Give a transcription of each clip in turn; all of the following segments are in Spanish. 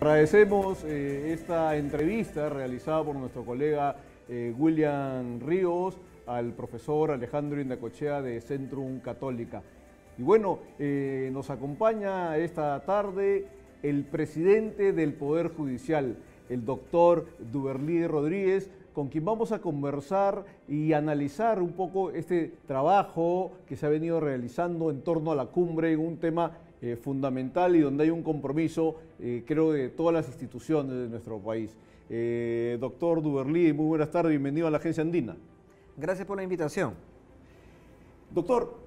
Agradecemos esta entrevista realizada por nuestro colega William Ríos al profesor Alejandro Indacochea de Centrum Católica. Y bueno, nos acompaña esta tarde el presidente del Poder Judicial, el doctor Duberlí Rodríguez, con quien vamos a conversar y analizar un poco este trabajo que se ha venido realizando en torno a la cumbre, en un tema fundamental y donde hay un compromiso, creo, de todas las instituciones de nuestro país. Doctor Duberlí, muy buenas tardes, bienvenido a la Agencia Andina. Gracias por la invitación. Doctor,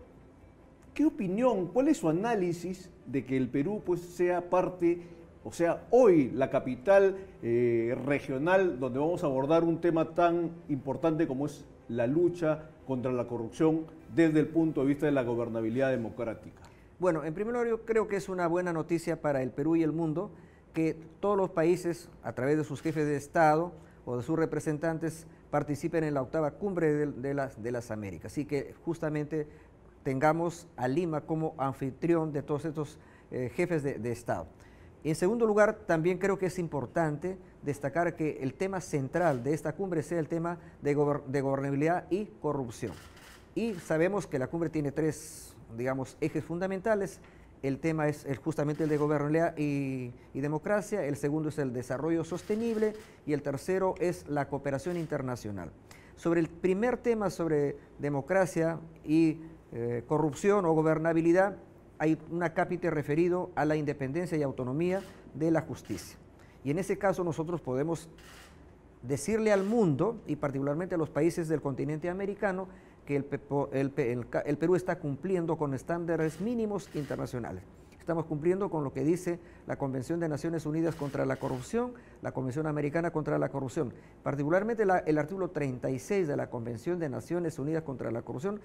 ¿qué opinión, cuál es su análisis de que el Perú pues sea parte, o sea, hoy la capital regional donde vamos a abordar un tema tan importante como es la lucha contra la corrupción desde el punto de vista de la gobernabilidad democrática? Bueno, en primer lugar, yo creo que es una buena noticia para el Perú y el mundo que todos los países, a través de sus jefes de Estado o de sus representantes, participen en la octava cumbre de las Américas. Así que justamente tengamos a Lima como anfitrión de todos estos jefes de Estado. En segundo lugar, también creo que es importante destacar que el tema central de esta cumbre sea el tema de gobernabilidad y corrupción. Y sabemos que la cumbre tiene tres, digamos, ejes fundamentales. El tema es justamente el de gobernabilidad y democracia, el segundo es el desarrollo sostenible y el tercero es la cooperación internacional. Sobre el primer tema, sobre democracia y corrupción o gobernabilidad, hay un acápite referido a la independencia y autonomía de la justicia. Y en ese caso nosotros podemos decirle al mundo, y particularmente a los países del continente americano, que el Perú está cumpliendo con estándares mínimos internacionales. Estamos cumpliendo con lo que dice la Convención de Naciones Unidas contra la Corrupción, la Convención Americana contra la Corrupción. Particularmente el artículo 36 de la Convención de Naciones Unidas contra la Corrupción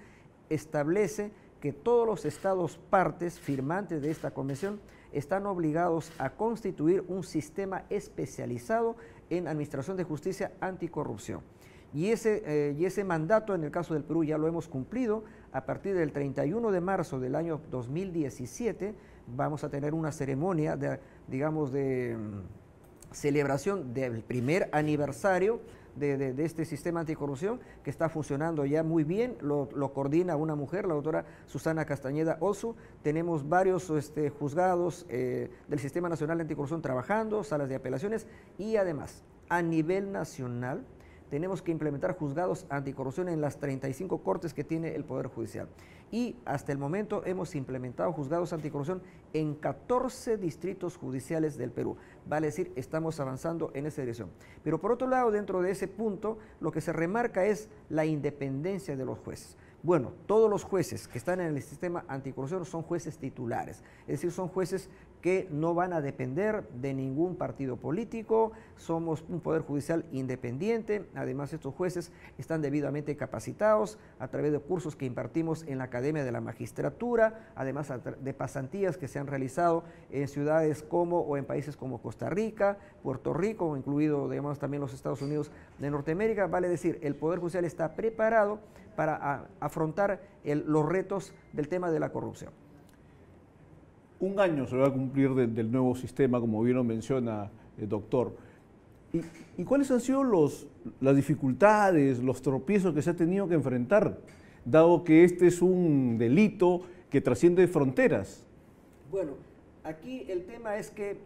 establece que todos los estados partes firmantes de esta convención están obligados a constituir un sistema especializado en administración de justicia anticorrupción. Y ese mandato en el caso del Perú ya lo hemos cumplido. A partir del 31 de marzo del año 2017 vamos a tener una ceremonia de celebración del primer aniversario de este sistema anticorrupción que está funcionando ya muy bien. Lo coordina una mujer, la doctora Susana Castañeda Osu. Tenemos varios juzgados del Sistema Nacional Anticorrupción trabajando, salas de apelaciones y además a nivel nacional tenemos que implementar juzgados anticorrupción en las 35 cortes que tiene el Poder Judicial. Y hasta el momento hemos implementado juzgados anticorrupción en 14 distritos judiciales del Perú. Vale decir, estamos avanzando en esa dirección. Pero por otro lado, dentro de ese punto, lo que se remarca es la independencia de los jueces. Bueno, todos los jueces que están en el sistema anticorrupción son jueces titulares, es decir, son jueces que no van a depender de ningún partido político, somos un poder judicial independiente. Además, estos jueces están debidamente capacitados a través de cursos que impartimos en la Academia de la Magistratura, además de pasantías que se han realizado en ciudades o en países como Costa Rica, Puerto Rico, incluido, digamos, también los Estados Unidos de Norteamérica. Vale decir, el Poder Judicial está preparado para afrontar los retos del tema de la corrupción. Un año se va a cumplir del nuevo sistema, como bien lo menciona el doctor. ¿Y cuáles han sido las dificultades, los tropiezos que se ha tenido que enfrentar, dado que este es un delito que trasciende fronteras? Bueno, aquí el tema es que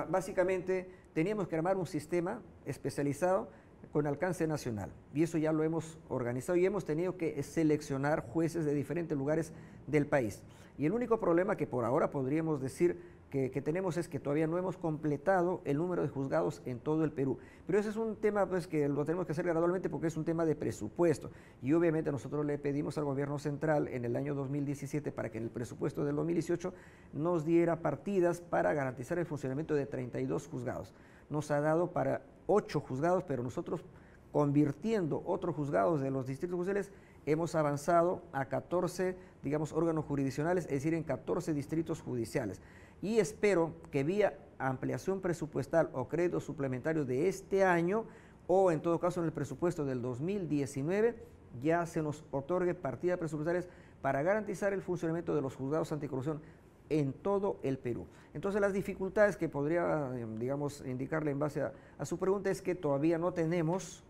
básicamente teníamos que armar un sistema especializado con alcance nacional, y eso ya lo hemos organizado y hemos tenido que seleccionar jueces de diferentes lugares del país. Y el único problema que por ahora podríamos decir que tenemos es que todavía no hemos completado el número de juzgados en todo el Perú. Pero ese es un tema pues, que lo tenemos que hacer gradualmente porque es un tema de presupuesto. Y obviamente nosotros le pedimos al gobierno central en el año 2017 para que en el presupuesto del 2018 nos diera partidas para garantizar el funcionamiento de 32 juzgados. Nos ha dado para 8 juzgados, pero nosotros convirtiendo otros juzgados de los distritos judiciales hemos avanzado a 14, digamos, órganos jurisdiccionales, es decir, en 14 distritos judiciales. Y espero que vía ampliación presupuestal o créditos suplementarios de este año, o en todo caso en el presupuesto del 2019, ya se nos otorgue partidas presupuestarias para garantizar el funcionamiento de los juzgados anticorrupción en todo el Perú. Entonces las dificultades que podría, digamos, indicarle en base a su pregunta es que todavía no tenemos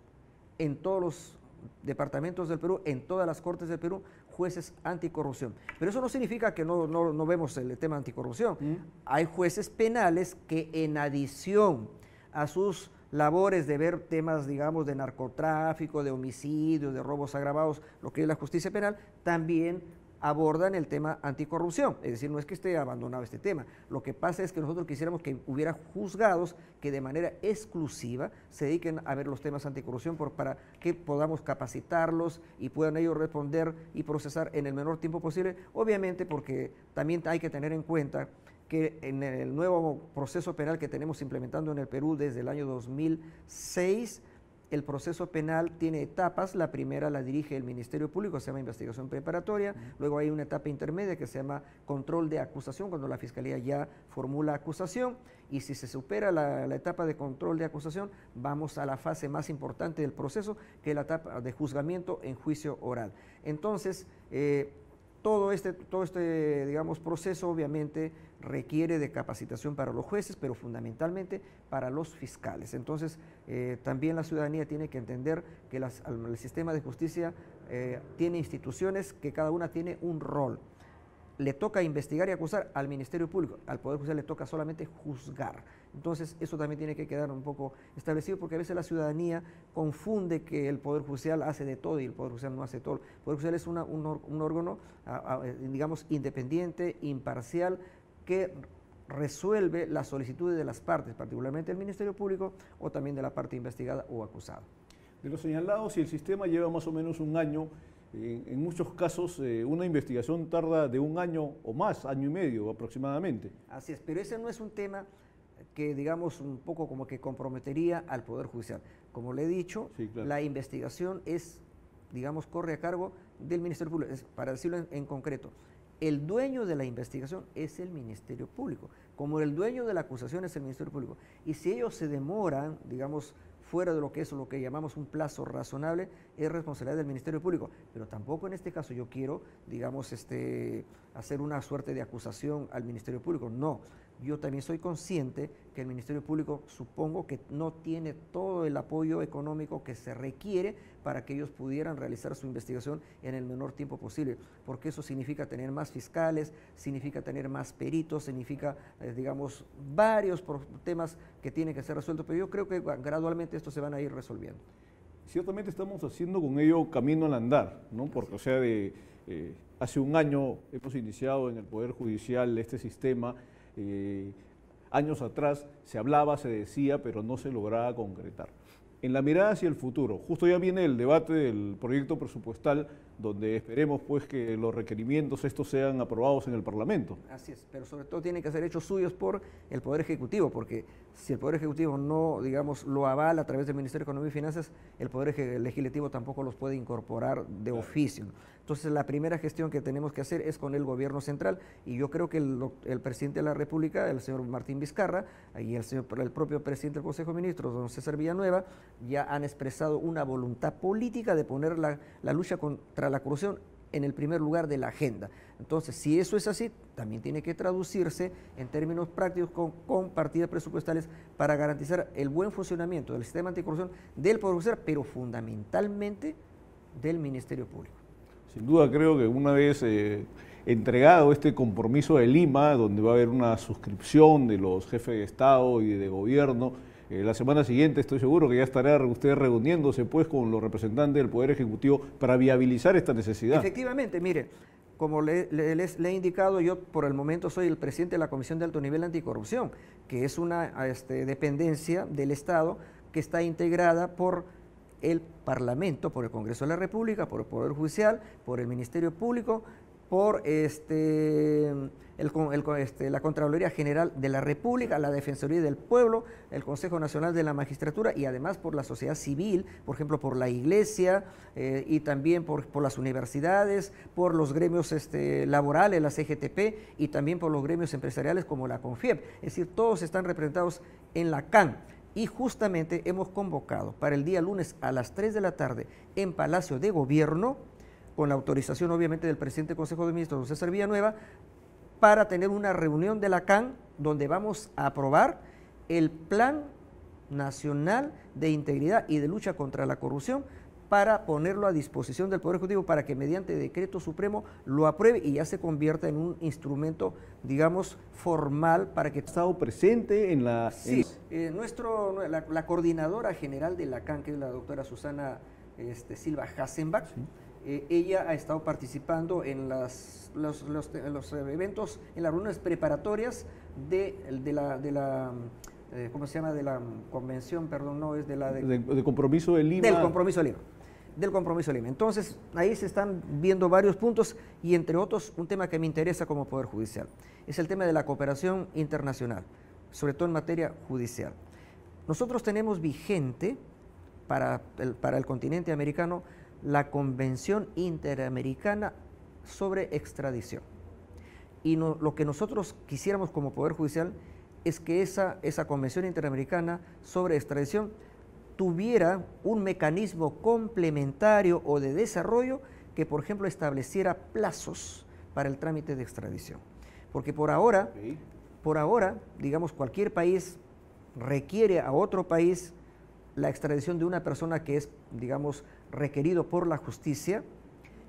en todos los departamentos del Perú, en todas las cortes del Perú, jueces anticorrupción. Pero eso no significa que no vemos el tema anticorrupción. Hay jueces penales que en adición a sus labores de ver temas, digamos, de narcotráfico, de homicidios, de robos agravados, lo que es la justicia penal, también abordan el tema anticorrupción. Es decir, no es que esté abandonado este tema. Lo que pasa es que nosotros quisiéramos que hubiera juzgados que de manera exclusiva se dediquen a ver los temas anticorrupción para que podamos capacitarlos y puedan ellos responder y procesar en el menor tiempo posible. Obviamente porque también hay que tener en cuenta que en el nuevo proceso penal que tenemos implementando en el Perú desde el año 2006, el proceso penal tiene etapas. La primera la dirige el Ministerio Público, se llama investigación preparatoria. Luego hay una etapa intermedia que se llama control de acusación, cuando la Fiscalía ya formula acusación. Y si se supera la etapa de control de acusación, vamos a la fase más importante del proceso, que es la etapa de juzgamiento en juicio oral. Entonces, todo este, digamos, proceso obviamente requiere de capacitación para los jueces, pero fundamentalmente para los fiscales. Entonces, también la ciudadanía tiene que entender que el sistema de justicia tiene instituciones que cada una tiene un rol. Le toca investigar y acusar al Ministerio Público, al Poder Judicial le toca solamente juzgar. Entonces, eso también tiene que quedar un poco establecido, porque a veces la ciudadanía confunde que el Poder Judicial hace de todo y el Poder Judicial no hace todo. El Poder Judicial es un órgano, digamos, independiente, imparcial, que resuelve las solicitudes de las partes, particularmente del Ministerio Público o también de la parte investigada o acusada. De lo señalado, si el sistema lleva más o menos un año, en muchos casos una investigación tarda de un año o más, año y medio aproximadamente. Así es, pero ese no es un tema que, digamos, un poco como que comprometería al Poder Judicial. Como le he dicho, sí, claro, la investigación es, digamos, corre a cargo del Ministerio Público. Para decirlo en concreto, el dueño de la investigación es el Ministerio Público, como el dueño de la acusación es el Ministerio Público. Y si ellos se demoran, digamos, fuera de lo que es lo que llamamos un plazo razonable, es responsabilidad del Ministerio Público. Pero tampoco en este caso yo quiero, digamos, hacer una suerte de acusación al Ministerio Público. No, yo también soy consciente que el Ministerio Público, supongo que no tiene todo el apoyo económico que se requiere para que ellos pudieran realizar su investigación en el menor tiempo posible, porque eso significa tener más fiscales, significa tener más peritos, significa, digamos, varios temas que tienen que ser resueltos, pero yo creo que gradualmente estos se van a ir resolviendo. Ciertamente estamos haciendo con ello camino al andar, ¿no? Porque, o sea, hace un año hemos iniciado en el Poder Judicial este sistema. Años atrás se hablaba, se decía, pero no se lograba concretar. En la mirada hacia el futuro, justo ya viene el debate del proyecto presupuestal, donde esperemos pues que los requerimientos estos sean aprobados en el Parlamento. Así es, pero sobre todo tienen que ser hechos suyos por el Poder Ejecutivo, porque si el Poder Ejecutivo no, digamos, lo avala a través del Ministerio de Economía y Finanzas, el Poder Legislativo tampoco los puede incorporar de oficio. Entonces, la primera gestión que tenemos que hacer es con el gobierno central, y yo creo que el presidente de la República, el señor Martín Vizcarra, y el propio presidente del Consejo de Ministros, don César Villanueva, ya han expresado una voluntad política de poner la lucha contra la corrupción en el primer lugar de la agenda. Entonces, si eso es así, también tiene que traducirse en términos prácticos con partidas presupuestales para garantizar el buen funcionamiento del sistema anticorrupción del Poder Judicial, pero fundamentalmente del Ministerio Público. Sin duda creo que una vez entregado este compromiso de Lima, donde va a haber una suscripción de los jefes de Estado y de gobierno, la semana siguiente estoy seguro que ya estará usted reuniéndose pues con los representantes del Poder Ejecutivo para viabilizar esta necesidad. Efectivamente, mire, como le he indicado, yo por el momento soy el presidente de la Comisión de Alto Nivel Anticorrupción, que es una dependencia del Estado que está integrada por el Parlamento, por el Congreso de la República, por el Poder Judicial, por el Ministerio Público, por la Contraloría General de la República, la Defensoría del Pueblo, el Consejo Nacional de la Magistratura y además por la sociedad civil, por ejemplo por la Iglesia y también por las universidades, por los gremios laborales, la CGTP y también por los gremios empresariales como la CONFIEP. Es decir, todos están representados en la CAN. Y justamente hemos convocado para el día lunes a las 3 de la tarde en Palacio de Gobierno, con la autorización obviamente del presidente del Consejo de Ministros, don César Villanueva, para tener una reunión de la CAN donde vamos a aprobar el Plan Nacional de Integridad y de Lucha contra la Corrupción, para ponerlo a disposición del Poder Ejecutivo para que mediante decreto supremo lo apruebe y ya se convierta en un instrumento, digamos, formal para que... ¿Ha estado presente en la...? Sí, la coordinadora general de la CAN, que es la doctora Susana Silva Hassenbach, sí. Ella ha estado participando en los eventos, en las reuniones preparatorias de la ¿cómo se llama? De la convención, perdón, no, es de la... de Compromiso de Lima. Del Compromiso de Lima. Del Compromiso de Lima. Entonces, ahí se están viendo varios puntos y entre otros, un tema que me interesa como Poder Judicial. Es el tema de la cooperación internacional, sobre todo en materia judicial. Nosotros tenemos vigente para el continente americano la Convención Interamericana sobre Extradición. Y lo que nosotros quisiéramos como Poder Judicial es que esa Convención Interamericana sobre Extradición tuviera un mecanismo complementario o de desarrollo que, por ejemplo, estableciera plazos para el trámite de extradición. Porque por ahora, digamos, cualquier país requiere a otro país la extradición de una persona que es, digamos, requerido por la justicia,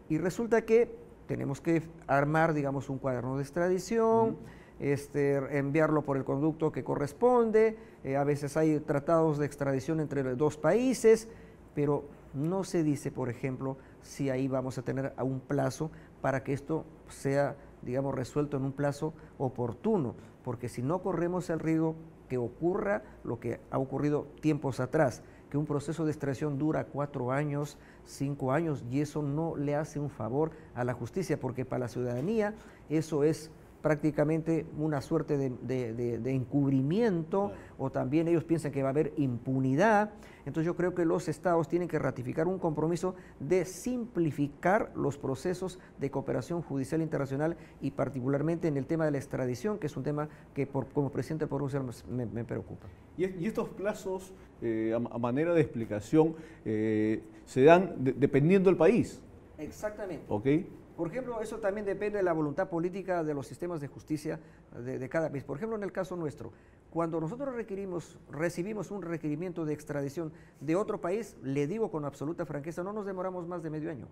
y resulta que tenemos que armar, digamos, un cuaderno de extradición, enviarlo por el conducto que corresponde, a veces hay tratados de extradición entre los dos países, pero no se dice, por ejemplo, si ahí vamos a tener un plazo para que esto sea, digamos, resuelto en un plazo oportuno, porque si no corremos el riesgo que ocurra lo que ha ocurrido tiempos atrás, que un proceso de extradición dura 4 años, 5 años, y eso no le hace un favor a la justicia, porque para la ciudadanía eso es prácticamente una suerte de encubrimiento, claro. O también ellos piensan que va a haber impunidad. Entonces yo creo que los estados tienen que ratificar un compromiso de simplificar los procesos de cooperación judicial internacional y particularmente en el tema de la extradición, que es un tema que como presidente del Poder Judicial me preocupa. Y estos plazos, a manera de explicación, se dan dependiendo del país. Exactamente. ¿Ok? Por ejemplo, eso también depende de la voluntad política de los sistemas de justicia de cada país. Por ejemplo, en el caso nuestro, cuando nosotros recibimos un requerimiento de extradición de otro país, le digo con absoluta franqueza, no nos demoramos más de medio año.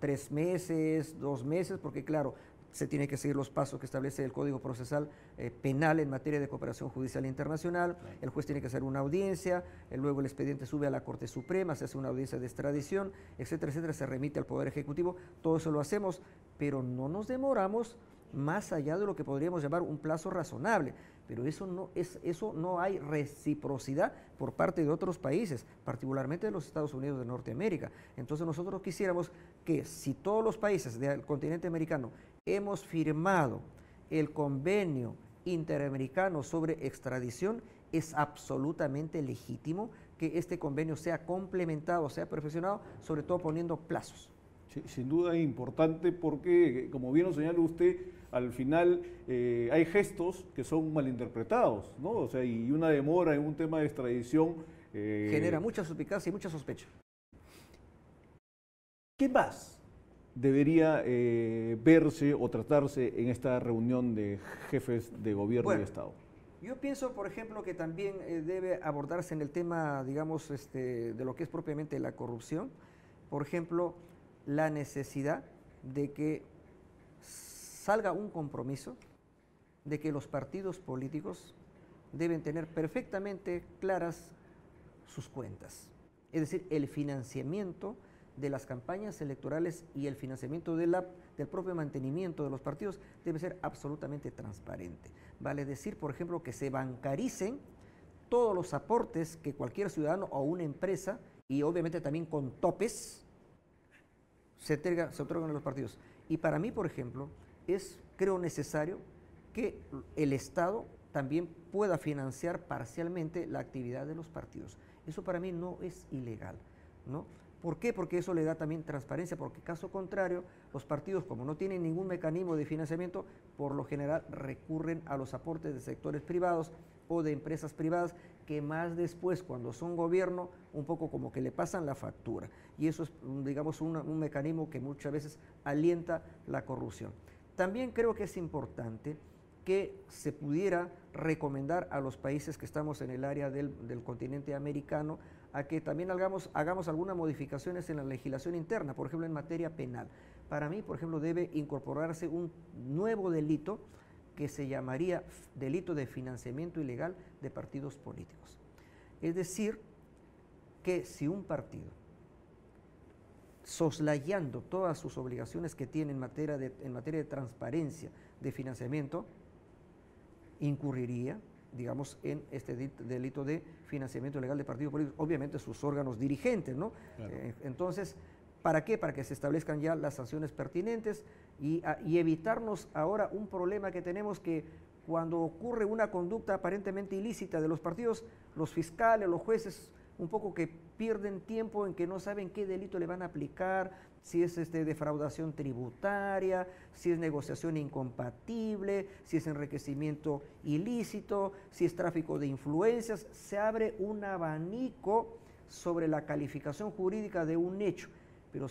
3 meses, 2 meses, porque claro, se tiene que seguir los pasos que establece el Código Procesal Penal en materia de cooperación judicial internacional. El juez tiene que hacer una audiencia, luego el expediente sube a la Corte Suprema, se hace una audiencia de extradición, etcétera, etcétera, se remite al Poder Ejecutivo. Todo eso lo hacemos, pero no nos demoramos más allá de lo que podríamos llamar un plazo razonable. Pero eso no hay reciprocidad por parte de otros países, particularmente de los Estados Unidos de Norteamérica. Entonces nosotros quisiéramos que si todos los países del continente americano hemos firmado el convenio interamericano sobre extradición, es absolutamente legítimo que este convenio sea complementado, sea perfeccionado, sobre todo poniendo plazos. Sí, sin duda es importante porque, como bien lo señala usted, al final hay gestos que son malinterpretados, ¿no? O sea, y una demora en un tema de extradición genera mucha suspicacia y mucha sospecha. ¿Qué más debería verse o tratarse en esta reunión de jefes de gobierno y de Estado? Yo pienso, por ejemplo, que también debe abordarse en el tema, digamos, de lo que es propiamente la corrupción, por ejemplo, la necesidad de que salga un compromiso de que los partidos políticos deben tener perfectamente claras sus cuentas, es decir, el financiamiento de las campañas electorales y el financiamiento del propio mantenimiento de los partidos debe ser absolutamente transparente. Vale decir, por ejemplo, que se bancaricen todos los aportes que cualquier ciudadano o una empresa, y obviamente también con topes, se otorgan a los partidos. Y para mí, por ejemplo, creo necesario que el Estado también pueda financiar parcialmente la actividad de los partidos. Eso para mí no es ilegal, ¿no? ¿Por qué? Porque eso le da también transparencia, porque caso contrario, los partidos, como no tienen ningún mecanismo de financiamiento, por lo general recurren a los aportes de sectores privados o de empresas privadas que más después, cuando son gobierno, un poco como que le pasan la factura. Y eso es, digamos, un mecanismo que muchas veces alienta la corrupción. También creo que es importante que se pudiera recomendar a los países que estamos en el área del continente americano a que también hagamos algunas modificaciones en la legislación interna, por ejemplo en materia penal. Para mí, por ejemplo, debe incorporarse un nuevo delito que se llamaría delito de financiamiento ilegal de partidos políticos. Es decir, que si un partido, soslayando todas sus obligaciones que tiene en materia de transparencia de financiamiento, incurriría, digamos, en este delito de financiamiento ilegal de partidos políticos, obviamente sus órganos dirigentes, ¿no? Claro. Entonces, ¿para qué? Para que se establezcan ya las sanciones pertinentes y evitarnos ahora un problema que tenemos, que cuando ocurre una conducta aparentemente ilícita de los partidos, los fiscales, los jueces, un poco que pierden tiempo en que no saben qué delito le van a aplicar, si es defraudación tributaria, si es negociación incompatible, si es enriquecimiento ilícito, si es tráfico de influencias. Se abre un abanico sobre la calificación jurídica de un hecho, pero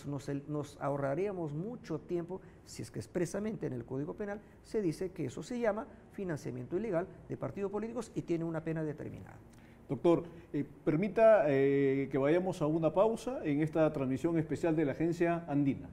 nos ahorraríamos mucho tiempo si es que expresamente en el Código Penal se dice que eso se llama financiamiento ilegal de partidos políticos y tiene una pena determinada. Doctor, permita que vayamos a una pausa en esta transmisión especial de la Agencia Andina.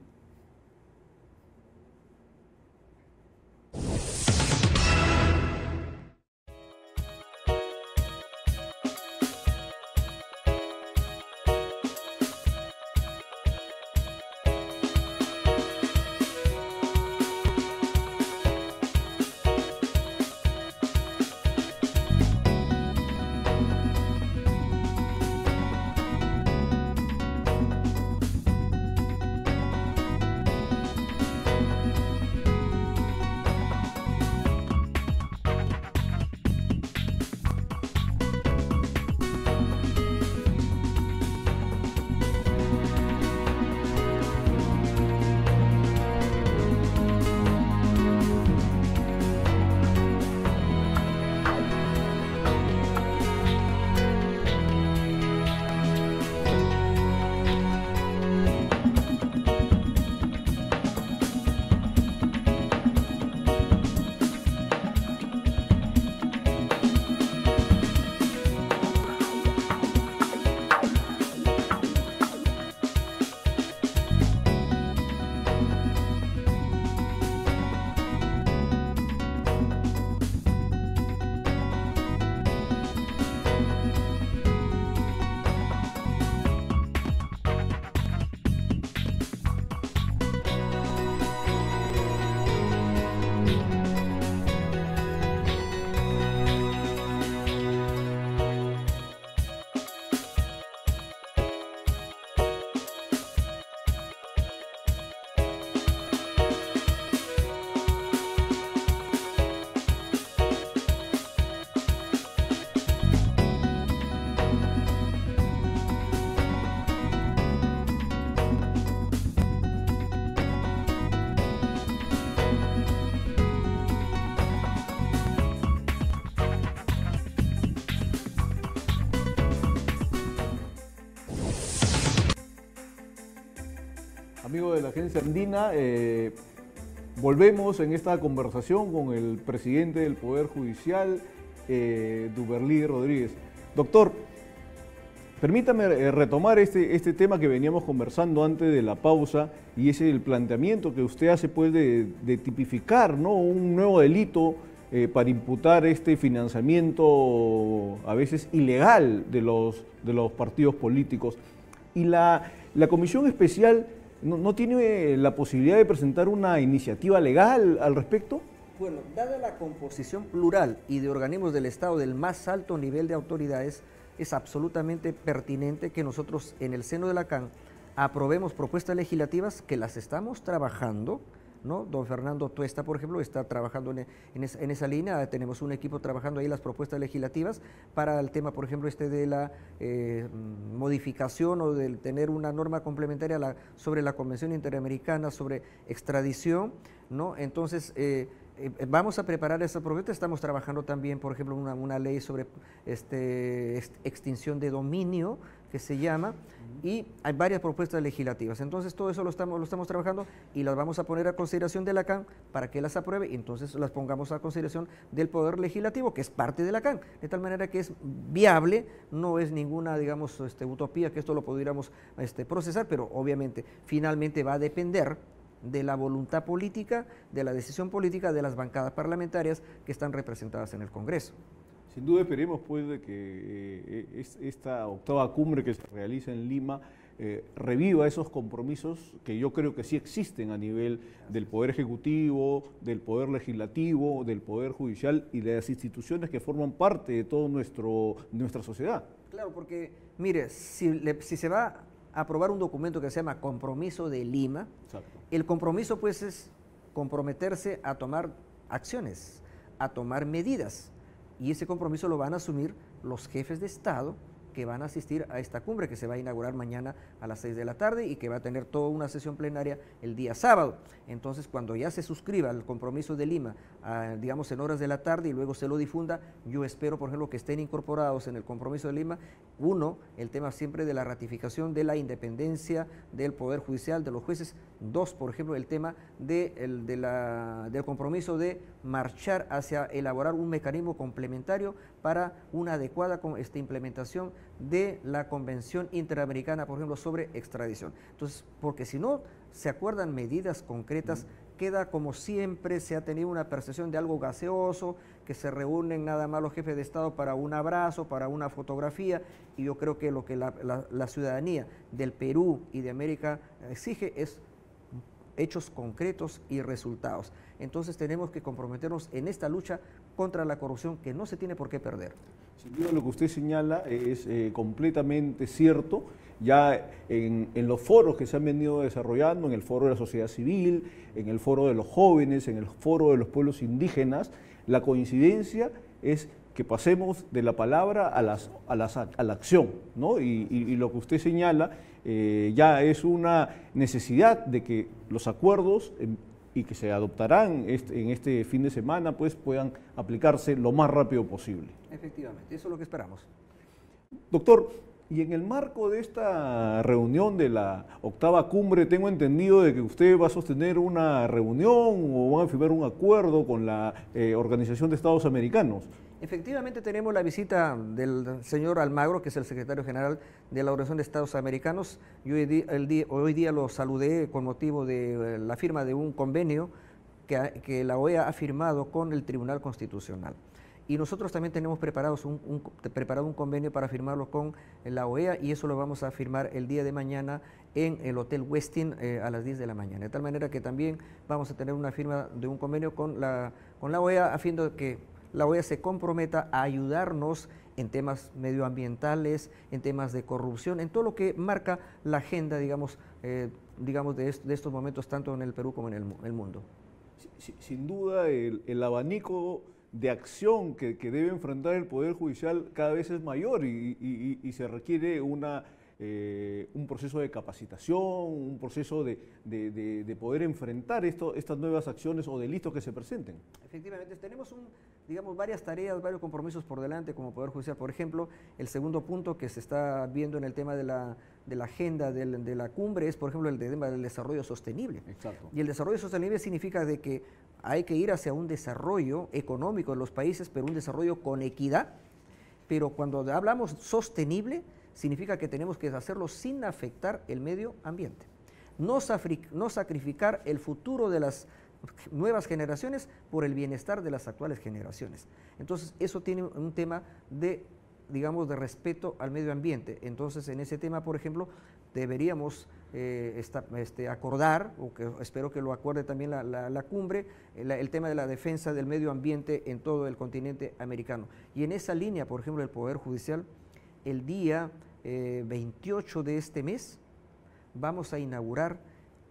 Amigos de la Agencia Andina, volvemos en esta conversación con el presidente del Poder Judicial, Duberlí Rodríguez. Doctor, permítame retomar este tema que veníamos conversando antes de la pausa, y es el planteamiento que usted hace, pues, de tipificar, ¿no?, un nuevo delito para imputar este financiamiento a veces ilegal de los partidos políticos. Y la Comisión Especial ¿no tiene la posibilidad de presentar una iniciativa legal al respecto? Bueno, dada la composición plural y de organismos del Estado del más alto nivel de autoridades, es absolutamente pertinente que nosotros en el seno de la CAN aprobemos propuestas legislativas que las estamos trabajando, ¿no? Don Fernando Tuesta, por ejemplo, está trabajando en esa línea. Tenemos un equipo trabajando ahí las propuestas legislativas para el tema, por ejemplo, de la modificación o de tener una norma complementaria sobre la Convención Interamericana sobre extradición, ¿no? Entonces, vamos a preparar esa propuesta. Estamos trabajando también, por ejemplo, una ley sobre extinción de dominio, que se llama, y hay varias propuestas legislativas. Entonces todo eso lo estamos trabajando y las vamos a poner a consideración de la CAN para que las apruebe y entonces las pongamos a consideración del Poder Legislativo, que es parte de la CAN, de tal manera que es viable, no es ninguna, digamos, utopía que esto lo pudiéramos procesar, pero obviamente finalmente va a depender de la voluntad política, de la decisión política de las bancadas parlamentarias que están representadas en el Congreso. Sin duda esperemos pues de que esta octava cumbre que se realiza en Lima reviva esos compromisos que yo creo que sí existen a nivel del Poder Ejecutivo, del Poder Legislativo, del Poder Judicial y de las instituciones que forman parte de toda nuestra sociedad. Claro, porque mire, si se va a aprobar un documento que se llama Compromiso de Lima, exacto, el compromiso pues es comprometerse a tomar acciones, a tomar medidas. Y ese compromiso lo van a asumir los jefes de Estado que van a asistir a esta cumbre que se va a inaugurar mañana a las 6 de la tarde y que va a tener toda una sesión plenaria el día sábado. Entonces, cuando ya se suscriba el compromiso de Lima, digamos en horas de la tarde y luego se lo difunda, yo espero, por ejemplo, que estén incorporados en el compromiso de Lima, uno, el tema siempre de la ratificación de la independencia del Poder Judicial, de los jueces; dos, por ejemplo, el tema del compromiso de marchar hacia elaborar un mecanismo complementario para una adecuada implementación de la Convención Interamericana, por ejemplo, sobre extradición. Entonces, porque si no se acuerdan medidas concretas, queda como siempre se ha tenido una percepción de algo gaseoso, que se reúnen nada más los jefes de Estado para un abrazo, para una fotografía, y yo creo que lo que la ciudadanía del Perú y de América exige es hechos concretos y resultados. Entonces tenemos que comprometernos en esta lucha contra la corrupción que no se tiene por qué perder. Sin duda lo que usted señala es completamente cierto. Ya en los foros que se han venido desarrollando, en el foro de la sociedad civil, en el foro de los jóvenes, en el foro de los pueblos indígenas, la coincidencia es que pasemos de la palabra a la acción, ¿no? Y lo que usted señala ya es una necesidad de que los acuerdos y que se adoptarán en este fin de semana pues puedan aplicarse lo más rápido posible. Efectivamente, eso es lo que esperamos. Doctor, y en el marco de esta reunión de la octava cumbre, tengo entendido de que usted va a sostener una reunión o van a firmar un acuerdo con la Organización de Estados Americanos. Efectivamente tenemos la visita del señor Almagro, que es el secretario general de la Organización de Estados Americanos. Yo hoy día lo saludé con motivo de la firma de un convenio que la OEA ha firmado con el Tribunal Constitucional. Y nosotros también tenemos preparado un convenio para firmarlo con la OEA, y eso lo vamos a firmar el día de mañana en el Hotel Westin a las 10 de la mañana. De tal manera que también vamos a tener una firma de un convenio con la OEA a fin de que la OEA se comprometa a ayudarnos en temas medioambientales, en temas de corrupción, en todo lo que marca la agenda, digamos de estos momentos, tanto en el Perú como en el mundo. Sin duda, el abanico de acción que debe enfrentar el Poder Judicial cada vez es mayor y se requiere un proceso de capacitación, un proceso de poder enfrentar estas nuevas acciones o delitos que se presenten. Efectivamente, tenemos varias tareas, varios compromisos por delante como Poder Judicial. Por ejemplo, el segundo punto que se está viendo en el tema de la agenda de la cumbre es, por ejemplo, el tema del desarrollo sostenible. Exacto. Y el desarrollo sostenible significa de que hay que ir hacia un desarrollo económico en los países, pero un desarrollo con equidad. Pero cuando hablamos sostenible, significa que tenemos que hacerlo sin afectar el medio ambiente. No sacrificar el futuro de las nuevas generaciones por el bienestar de las actuales generaciones. Entonces, eso tiene un tema de respeto al medio ambiente. Entonces, en ese tema, por ejemplo, deberíamos acordar, o que espero que lo acuerde también la cumbre, el tema de la defensa del medio ambiente en todo el continente americano. Y en esa línea, por ejemplo, el Poder Judicial, el día 28 de este mes, vamos a inaugurar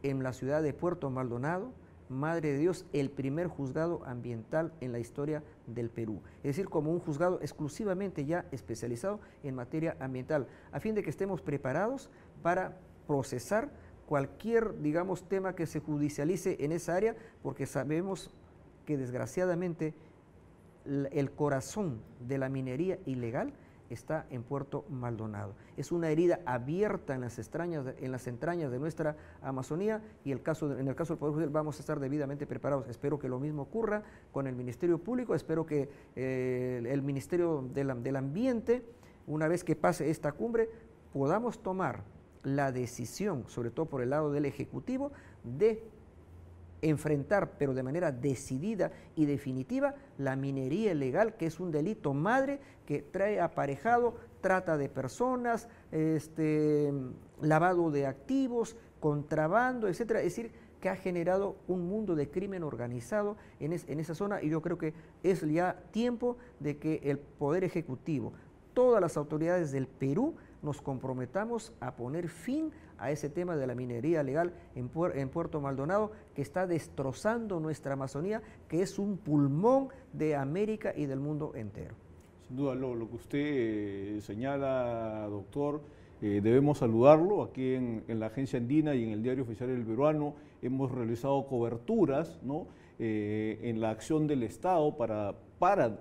en la ciudad de Puerto Maldonado, Madre de Dios, el primer juzgado ambiental en la historia del Perú. Es decir, como un juzgado exclusivamente ya especializado en materia ambiental, a fin de que estemos preparados para procesar cualquier, tema que se judicialice en esa área, porque sabemos que desgraciadamente el corazón de la minería ilegal está en Puerto Maldonado. Es una herida abierta en las entrañas de nuestra Amazonía, y en el caso del Poder Judicial vamos a estar debidamente preparados. Espero que lo mismo ocurra con el Ministerio Público, espero que el Ministerio del Ambiente, una vez que pase esta cumbre, podamos tomar la decisión, sobre todo por el lado del Ejecutivo, de enfrentar, pero de manera decidida y definitiva, la minería ilegal, que es un delito madre que trae aparejado trata de personas, lavado de activos, contrabando, etcétera. Es decir, que ha generado un mundo de crimen organizado en esa zona, y yo creo que es ya tiempo de que el Poder Ejecutivo, todas las autoridades del Perú, nos comprometamos a poner fin a ese tema de la minería legal en Puerto Maldonado, que está destrozando nuestra Amazonía, que es un pulmón de América y del mundo entero. Sin duda, lo que usted señala, doctor, debemos saludarlo. Aquí en la Agencia Andina y en el Diario Oficial del Peruano hemos realizado coberturas, ¿no?, en la acción del Estado para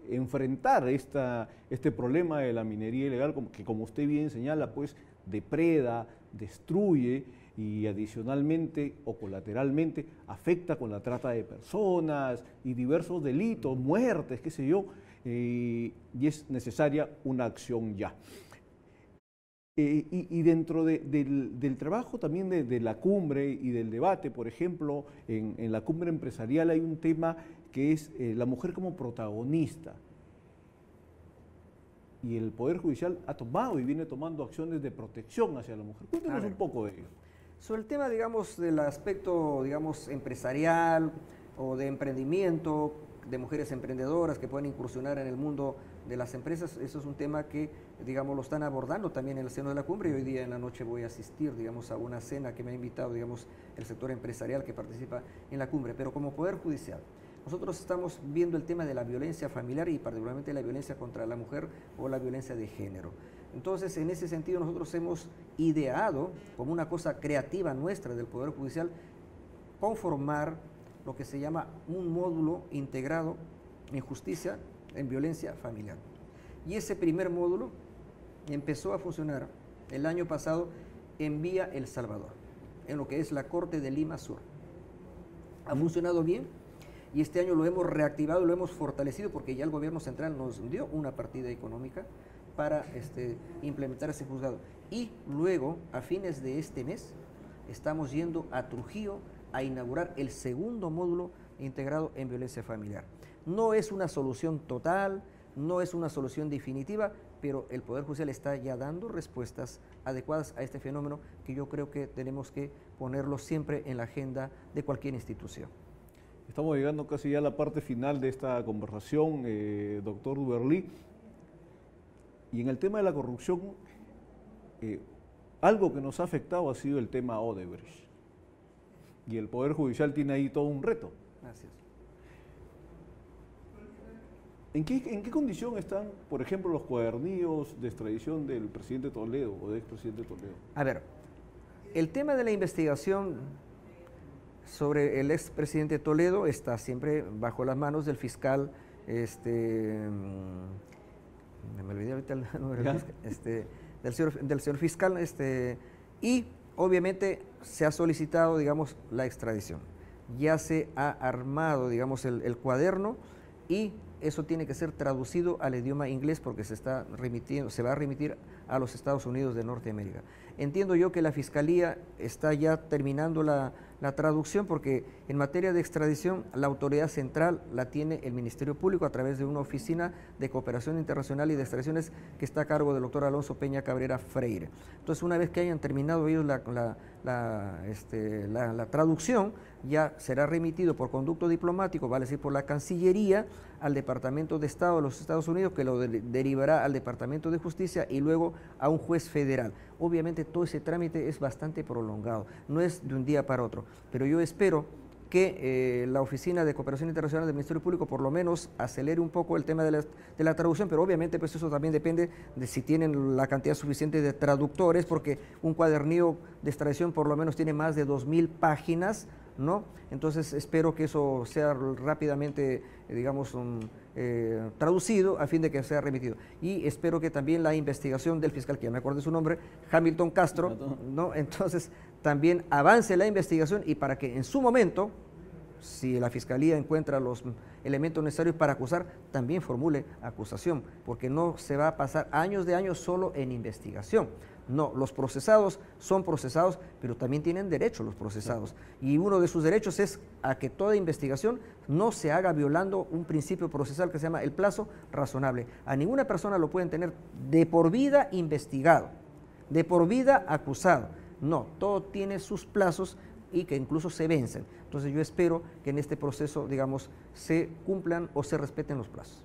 enfrentar este problema de la minería ilegal, que como usted bien señala, pues depreda, destruye y adicionalmente o colateralmente afecta con la trata de personas y diversos delitos, muertes, qué sé yo, y es necesaria una acción ya. Y dentro del trabajo también de la cumbre y del debate, por ejemplo, en la cumbre empresarial hay un tema que es la mujer como protagonista. Y el Poder Judicial ha tomado y viene tomando acciones de protección hacia la mujer. Cuéntenos un poco de ello. Sobre el tema, digamos, del aspecto, digamos, empresarial o de emprendimiento, de mujeres emprendedoras que pueden incursionar en el mundo de las empresas, eso es un tema que, digamos, lo están abordando también en el seno de la cumbre, y hoy día en la noche voy a asistir, digamos, a una cena que me ha invitado, digamos, el sector empresarial que participa en la cumbre. Pero como Poder Judicial, nosotros estamos viendo el tema de la violencia familiar y particularmente la violencia contra la mujer o la violencia de género. Entonces, en ese sentido, nosotros hemos ideado, como una cosa creativa nuestra del Poder Judicial, conformar lo que se llama un módulo integrado en justicia en violencia familiar. Y ese primer módulo empezó a funcionar el año pasado en Vía El Salvador, en lo que es la Corte de Lima Sur. Ha funcionado bien, y este año lo hemos reactivado, lo hemos fortalecido, porque ya el gobierno central nos dio una partida económica para implementar ese juzgado. Y luego, a fines de este mes, estamos yendo a Trujillo a inaugurar el segundo módulo integrado en violencia familiar. No es una solución total, no es una solución definitiva, pero el Poder Judicial está ya dando respuestas adecuadas a este fenómeno, que yo creo que tenemos que ponerlo siempre en la agenda de cualquier institución. Estamos llegando casi ya a la parte final de esta conversación, doctor Duberlí. Y en el tema de la corrupción, algo que nos ha afectado ha sido el tema Odebrecht. Y el Poder Judicial tiene ahí todo un reto. Gracias. ¿En qué condición están, por ejemplo, los cuadernillos de extradición del presidente Toledo o del expresidente Toledo? A ver, el tema de la investigación sobre el expresidente Toledo está siempre bajo las manos del fiscal, me olvidé ahorita el nombre del señor fiscal, y obviamente se ha solicitado, digamos, la extradición. Ya se ha armado, digamos, el cuaderno, y eso tiene que ser traducido al idioma inglés, porque se va a remitir a los Estados Unidos de Norteamérica. Entiendo yo que la Fiscalía está ya terminando la traducción, porque en materia de extradición la autoridad central la tiene el Ministerio Público a través de una oficina de cooperación internacional y de extradiciones que está a cargo del doctor Alonso Peña Cabrera Freire. Entonces, una vez que hayan terminado ellos la traducción, ya será remitido por conducto diplomático, vale decir por la Cancillería, al Departamento de Estado de los Estados Unidos, que lo derivará al Departamento de Justicia y luego a un juez federal. Obviamente todo ese trámite es bastante prolongado, no es de un día para otro, pero yo espero que la Oficina de Cooperación Internacional del Ministerio Público por lo menos acelere un poco el tema de la traducción, pero obviamente pues eso también depende de si tienen la cantidad suficiente de traductores, porque un cuadernillo de extradición por lo menos tiene más de 2000 páginas, ¿no? Entonces espero que eso sea rápidamente, digamos, traducido a fin de que sea remitido. Y espero que también la investigación del fiscal, que ya me acuerdo de su nombre, Hamilton Castro, ¿no? Entonces también avance la investigación y para que en su momento, si la Fiscalía encuentra los elementos necesarios para acusar, también formule acusación, porque no se va a pasar años de años solo en investigación. No, los procesados son procesados, pero también tienen derecho los procesados. Y uno de sus derechos es a que toda investigación no se haga violando un principio procesal que se llama el plazo razonable. A ninguna persona lo pueden tener de por vida investigado, de por vida acusado. No, todo tiene sus plazos y que incluso se vencen. Entonces yo espero que en este proceso, digamos, se cumplan o se respeten los plazos.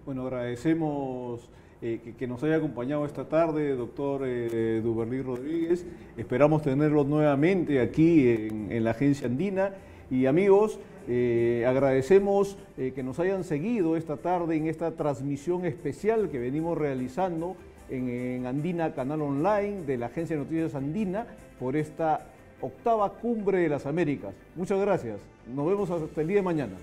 Bueno, agradecemos que nos haya acompañado esta tarde, doctor Duberly Rodríguez. Esperamos tenerlo nuevamente aquí en la Agencia Andina. Y amigos, agradecemos que nos hayan seguido esta tarde en esta transmisión especial que venimos realizando en Andina, canal online de la Agencia de Noticias Andina, por esta 8ª Cumbre de las Américas. Muchas gracias. Nos vemos hasta el día de mañana.